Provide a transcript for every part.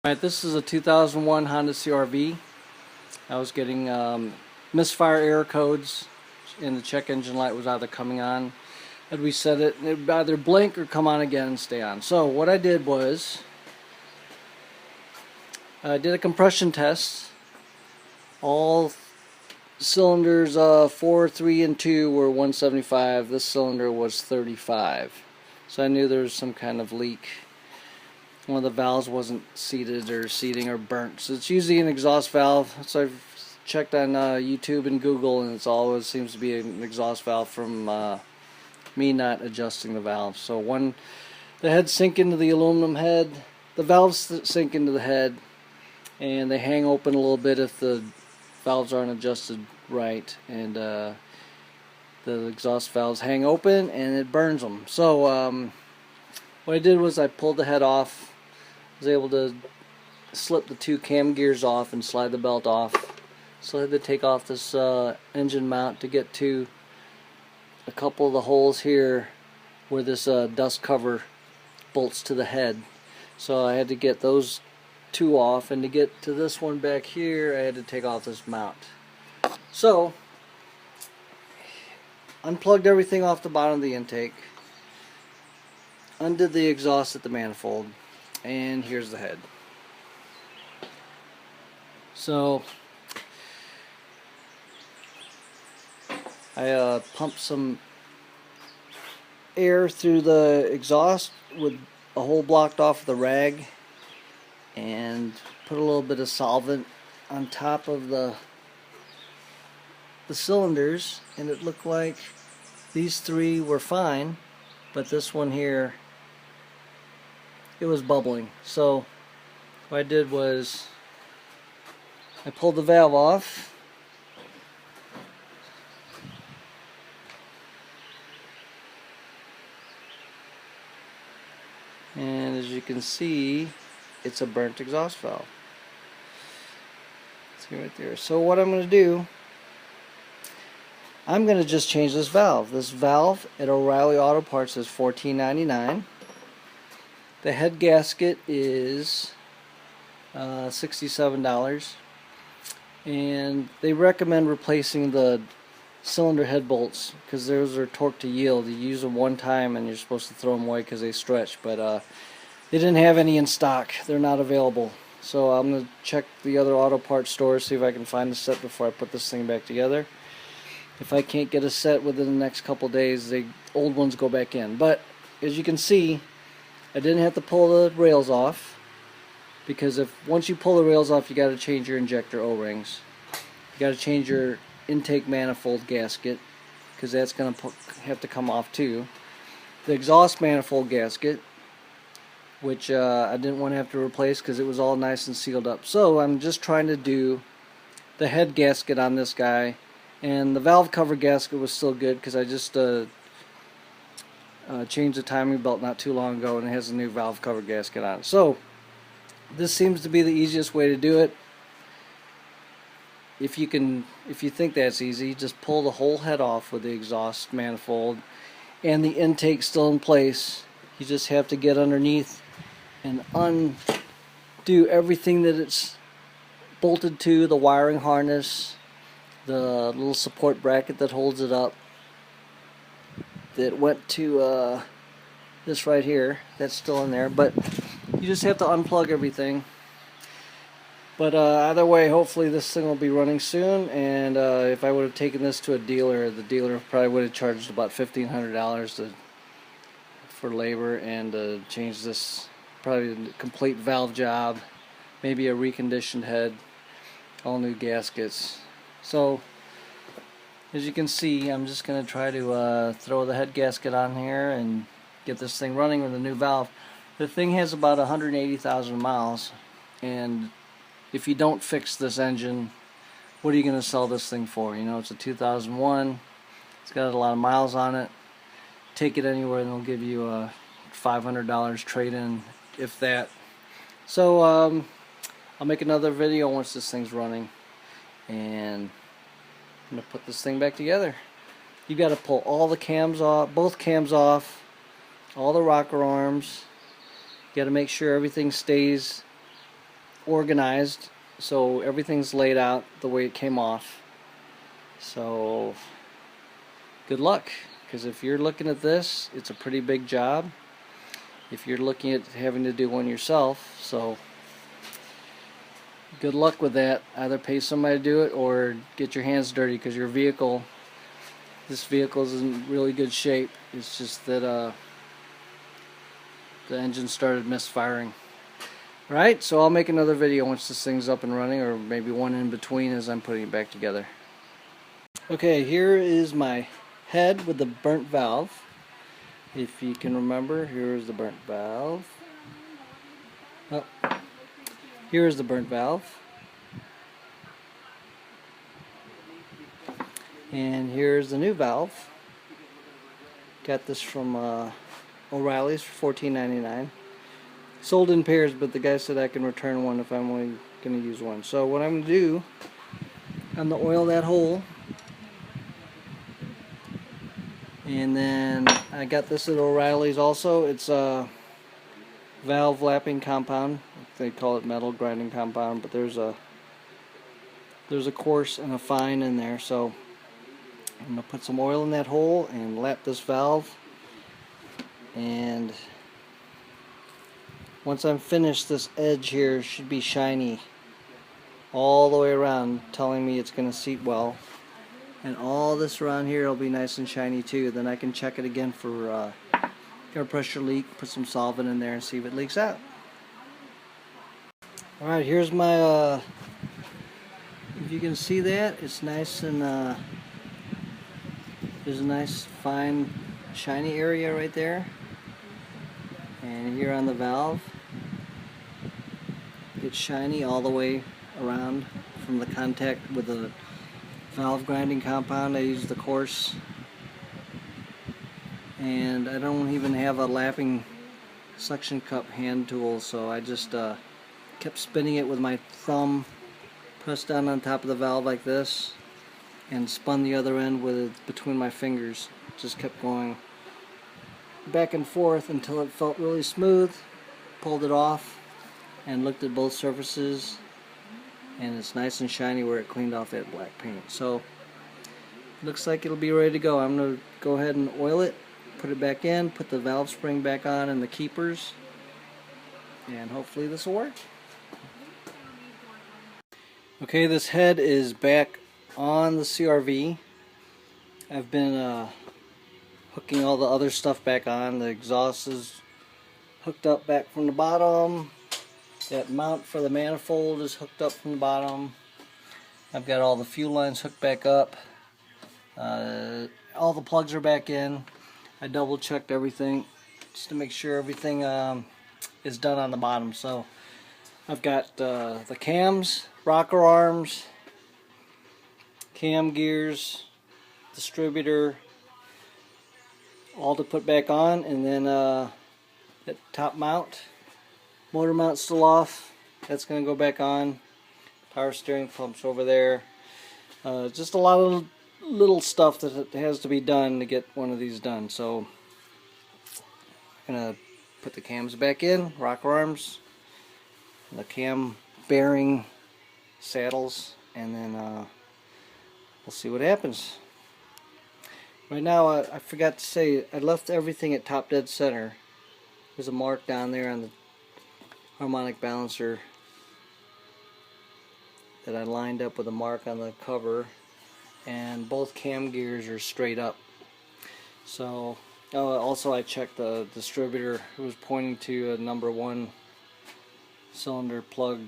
Alright, this is a 2001 Honda CRV. I was getting misfire error codes, and the check engine light was either coming on. I'd reset it, and it would either blink or come on again and stay on. So what I did was, I did a compression test. All cylinders 4, 3, and 2 were 175. This cylinder was 35. So I knew there was some kind of leak. One of the valves wasn't seated or seating or burnt. So it's usually an exhaust valve. So I've checked on YouTube and Google, and it always seems to be an exhaust valve from me not adjusting the valve. So when the heads sink into the aluminum head, the valves sink into the head, and they hang open a little bit if the valves aren't adjusted right, and the exhaust valves hang open and it burns them. So what I did was I pulled the head off. I was able to slip the 2 cam gears off and slide the belt off. So I had to take off this engine mount to get to a couple of the holes here where this dust cover bolts to the head. So I had to get those 2 off, and to get to this one back here I had to take off this mount. So unplugged everything off the bottom of the intake, undid the exhaust at the manifold, and here's the head. So I pumped some air through the exhaust with a hole blocked off with a rag, and put a little bit of solvent on top of the cylinders, and it looked like these 3 were fine, but this one here, it was bubbling. So what I did was I pulled the valve off, and as you can see, it's a burnt exhaust valve. See right there. So what I'm going to do, I'm going to just change this valve. This valve at O'Reilly Auto Parts is $14.99. The head gasket is $67, and they recommend replacing the cylinder head bolts because those are torque to yield. You use them one time and you're supposed to throw them away because they stretch, but they didn't have any in stock. They're not available. So I'm going to check the other auto parts stores, see if I can find a set before I put this thing back together. If I can't get a set within the next couple days, the old ones go back in. But as you can see, I didn't have to pull the rails off, because once you pull the rails off, you got to change your injector O-rings. You got to change your intake manifold gasket, because that's going to have to come off too. The exhaust manifold gasket, which I didn't want to have to replace because it was all nice and sealed up. So I'm just trying to do the head gasket on this guy, and the valve cover gasket was still good because I just changed the timing belt not too long ago, and it has a new valve cover gasket on it. So this seems to be the easiest way to do it. If you think that's easy, just pull the whole head off with the exhaust manifold and the intake still in place. You just have to get underneath and undo everything that it's bolted to, the wiring harness, the little support bracket that holds it up, that went to this right here, that's still in there, but you just have to unplug everything. But either way, hopefully this thing will be running soon, and if I would have taken this to a dealer, the dealer probably would have charged about $1,500 for labor and to change this, probably a complete valve job, maybe a reconditioned head, all new gaskets. So as you can see, I'm just going to try to throw the head gasket on here and get this thing running with a new valve. The thing has about 180,000 miles, and if you don't fix this engine, what are you going to sell this thing for? You know, it's a 2001, it's got a lot of miles on it. Take it anywhere and they'll give you a $500 trade-in, if that. So I'll make another video once this thing's running, and I'm going to put this thing back together. You got to pull all the cams off, both cams off, all the rocker arms. You got to make sure everything stays organized, so everything's laid out the way it came off. So good luck, because if you're looking at this, it's a pretty big job if you're looking at having to do one yourself. So good luck with that. Either pay somebody to do it or get your hands dirty, because this vehicle is in really good shape. It's just that the engine started misfiring. Right, so I'll make another video once this thing's up and running, or maybe one in between as I'm putting it back together. Okay, here is my head with the burnt valve. If you can remember, here's the burnt valve. Oh, here's the burnt valve. And here's the new valve. Got this from O'Reilly's for $14.99. Sold in pairs, but the guy said I can return one if I'm only going to use one. So what I'm going to do, I'm going to oil that hole. And then I got this at O'Reilly's also. It's a valve lapping compound. They call it metal grinding compound, but there's a coarse and a fine in there. So I'm going to put some oil in that hole and lap this valve. And once I'm finished, this edge here should be shiny all the way around, telling me it's going to seat well. And all this around here will be nice and shiny too. Then I can check it again for air pressure leak, put some solvent in there and see if it leaks out. Alright, here's my, if you can see that, it's nice and, there's a nice fine shiny area right there. And here on the valve, it's shiny all the way around from the contact with the valve grinding compound. I use the coarse, and I don't even have a lapping suction cup hand tool, so I just kept spinning it with my thumb, pressed down on top of the valve like this, and spun the other end with it between my fingers. Just kept going back and forth until it felt really smooth. Pulled it off and looked at both surfaces, and it's nice and shiny where it cleaned off that black paint. So looks like it'll be ready to go. I'm going to go ahead and oil it, put it back in, put the valve spring back on and the keepers, and hopefully this will work. Okay, this head is back on the CRV. I've been hooking all the other stuff back on. The exhaust is hooked up back from the bottom. That mount for the manifold is hooked up from the bottom. I've got all the fuel lines hooked back up. All the plugs are back in. I double checked everything just to make sure everything is done on the bottom. So I've got the cams, rocker arms, cam gears, distributor, all to put back on, and then that top mount, motor mount still off, that's going to go back on. Power steering pumps over there. Just a lot of little stuff that has to be done to get one of these done. So I'm going to put the cams back in, rocker arms, the cam bearing saddles, and then we'll see what happens. Right now, I forgot to say, I left everything at top dead center. There's a mark down there on the harmonic balancer that I lined up with a mark on the cover, and both cam gears are straight up. So also I checked the distributor. It was pointing to a number 1 cylinder plug,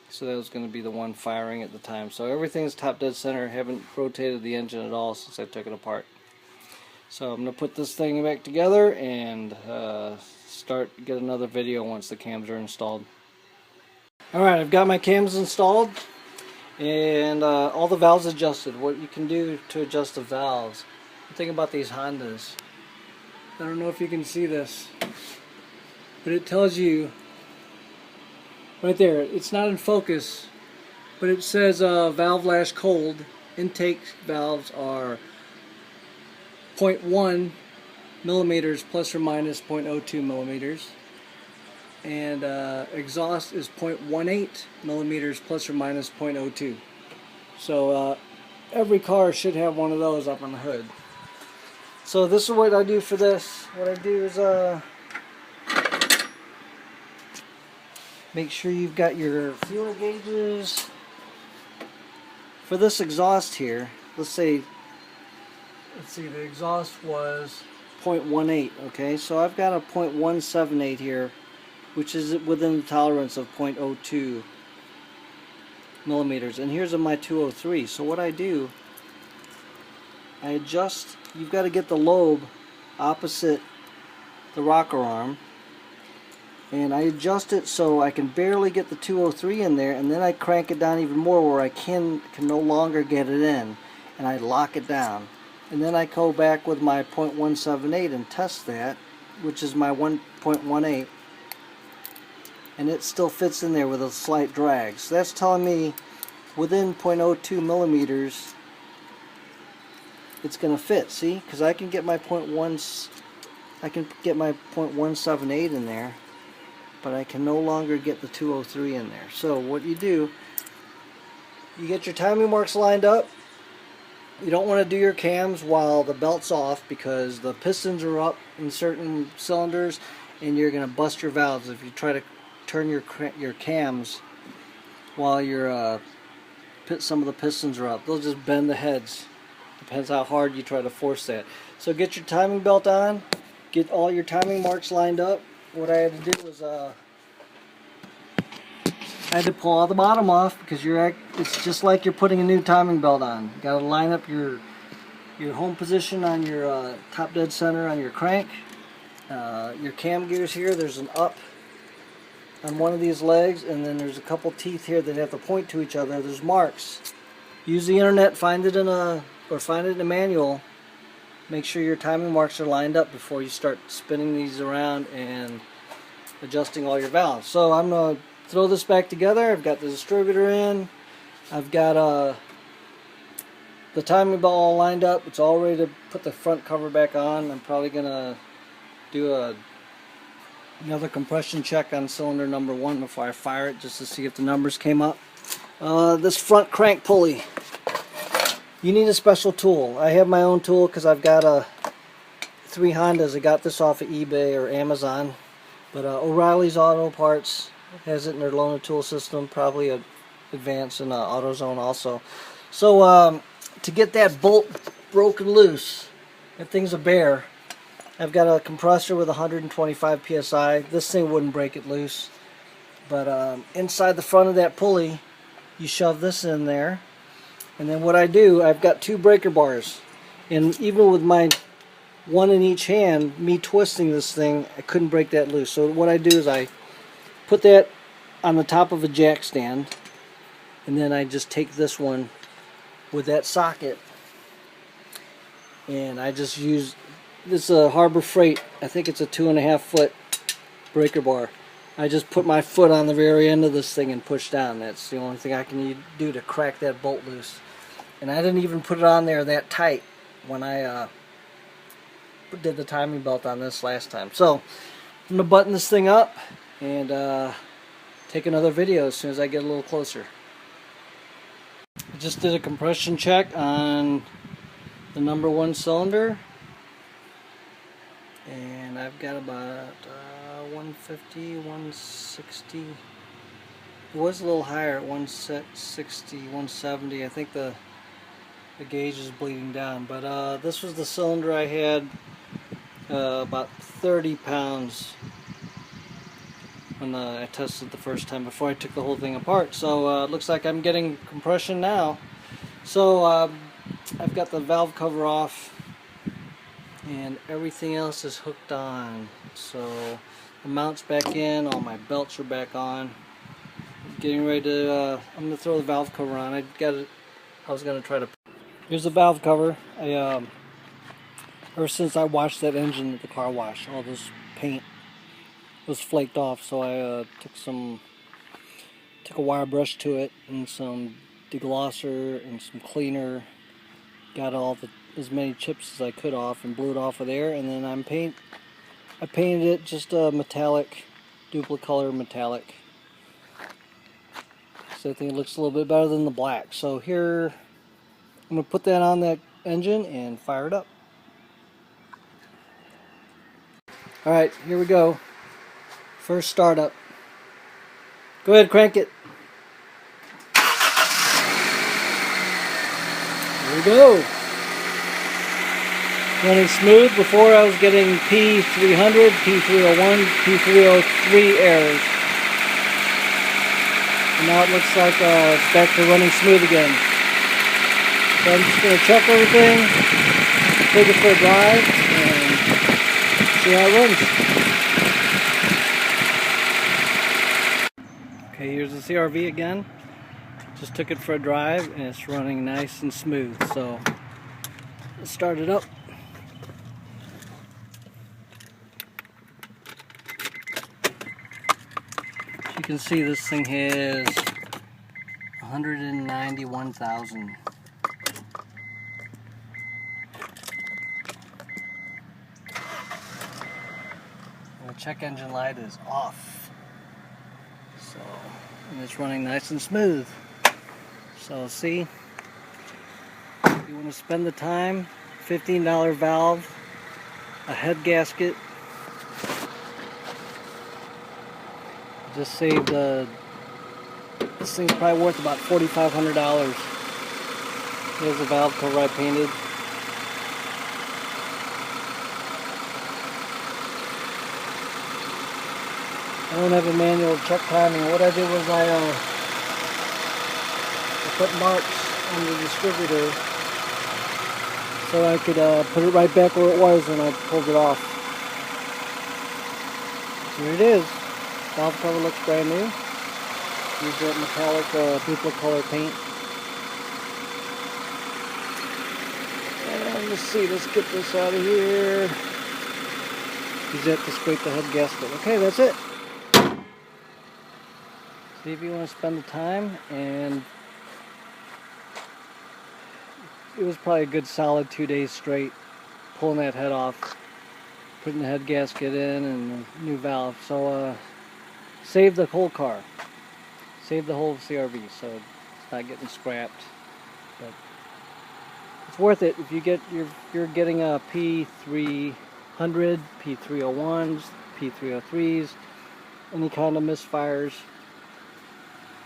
so that was going to be the one firing at the time. So everything's top dead center. I haven't rotated the engine at all since I took it apart. So I'm going to put this thing back together and get another video once the cams are installed. Alright, I've got my cams installed and all the valves adjusted. What you can do to adjust the valves. Think about these Hondas. I don't know if you can see this, but it tells you right there, it's not in focus, but it says valve lash cold. Intake valves are 0.1 millimeters plus or minus 0.02 millimeters. and exhaust is 0.18 millimeters plus or minus 0.02. So every car should have one of those up on the hood. So this is what I do for this. What I do is make sure you've got your fuel gauges. For this exhaust here, let's see, the exhaust was 0.18, okay? So I've got a 0.178 here, which is within the tolerance of 0.02 millimeters. And here's my 203. So what I do, I adjust, you've got to get the lobe opposite the rocker arm, and I adjust it so I can barely get the 203 in there, and then I crank it down even more where I can no longer get it in, and I lock it down. And then I go back with my 0.178 and test that, which is my 1.18, and it still fits in there with a slight drag. So that's telling me within 0.02 millimeters it's going to fit. See, because I can get my 0.178 in there, but I can no longer get the 203 in there. So what you do, you get your timing marks lined up. You don't want to do your cams while the belt's off, because the pistons are up in certain cylinders and you're going to bust your valves if you try to turn your cams while some of the pistons are up. They'll just bend the heads. Depends how hard you try to force that. So get your timing belt on, get all your timing marks lined up. What I had to do was I had to pull all the bottom off, because it's just like you're putting a new timing belt on. You got to line up your home position on your top dead center on your crank. Your cam gears here, there's an up on one of these legs, and then there's a couple teeth here that have to point to each other. There's marks. Use the internet, find it in a manual. Make sure your timing marks are lined up before you start spinning these around and adjusting all your valves. So I'm going to throw this back together. I've got the distributor in. I've got the timing belt all lined up. It's all ready to put the front cover back on. I'm probably going to do another compression check on cylinder number 1 before I fire it, just to see if the numbers came up. This front crank pulley, you need a special tool. I have my own tool because I've got 3 Hondas. I got this off of eBay or Amazon, but O'Reilly's Auto Parts has it in their loaner tool system, probably advanced in AutoZone also. So to get that bolt broken loose, that thing's a bear. I've got a compressor with 125 psi. This thing wouldn't break it loose, but inside the front of that pulley, you shove this in there, and then what I do, I've got 2 breaker bars, and even with my one in each hand, me twisting this thing, I couldn't break that loose. So what I do is I put that on the top of a jack stand, and then I just take this one with that socket, and I just use this Harbor Freight. I think it's a 2.5 foot breaker bar. I just put my foot on the very end of this thing and push down. That's the only thing I can do to crack that bolt loose. And I didn't even put it on there that tight when I did the timing belt on this last time. So I'm going to button this thing up and take another video as soon as I get a little closer. I just did a compression check on the number 1 cylinder, and I've got about 150, 160. It was a little higher at 160, 170. I think the gauge is bleeding down, but this was the cylinder I had about 30 pounds when I tested the first time before I took the whole thing apart. So it looks like I'm getting compression now. So I've got the valve cover off and everything else is hooked on. So the mount's back in, all my belts are back on. Getting ready to, I'm going to throw the valve cover on. I was going to try to, here's the valve cover. Ever since I washed that engine at the car wash, all this paint was flaked off, so I took a wire brush to it and some deglosser and some cleaner, got as many chips as I could off and blew it off of there, and then I painted it just a metallic duplicolor metallic. So I think it looks a little bit better than the black. So here, I'm going to put that on that engine and fire it up. Alright, here we go. First startup. Go ahead, crank it. Here we go. Running smooth. Before I was getting P0300, P0301, P0303 errors. And now it looks like it's back to running smooth again. So I'm just going to check everything, take it for a drive, and see how it runs. Okay, here's the CRV again. Just took it for a drive and it's running nice and smooth. So let's start it up. You can see this thing has 191,000. The check engine light is off. So, and it's running nice and smooth. So see, if you want to spend the time, $15 valve, a head gasket, just saved this thing's probably worth about $4,500. Here's the valve cover I painted. I don't have a manual check timing. What I did was I put marks on the distributor so I could put it right back where it was when I pulled it off. So here it is. Valve cover looks brand new. Use that metallic duplicolor paint. And let's see, let's get this out of here. Use that to scrape the head gasket. Okay, that's it. See if you want to spend the time, and it was probably a good solid 2 days straight pulling that head off, putting the head gasket in and the new valve. So save the whole car, save the whole CRV, so it's not getting scrapped. But it's worth it if you're getting a P0300, P0301s, P0303s, any kind of misfires.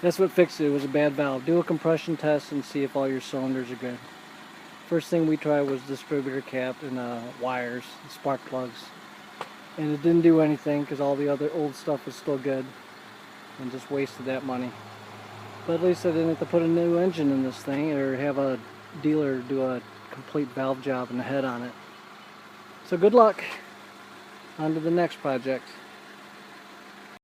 That's what fixed it. It was a bad valve. Do a compression test and see if all your cylinders are good. First thing we tried was distributor cap and wires, and spark plugs. And it didn't do anything because all the other old stuff was still good. And just wasted that money. But at least I didn't have to put a new engine in this thing or have a dealer do a complete valve job and the head on it. So good luck. On to the next project.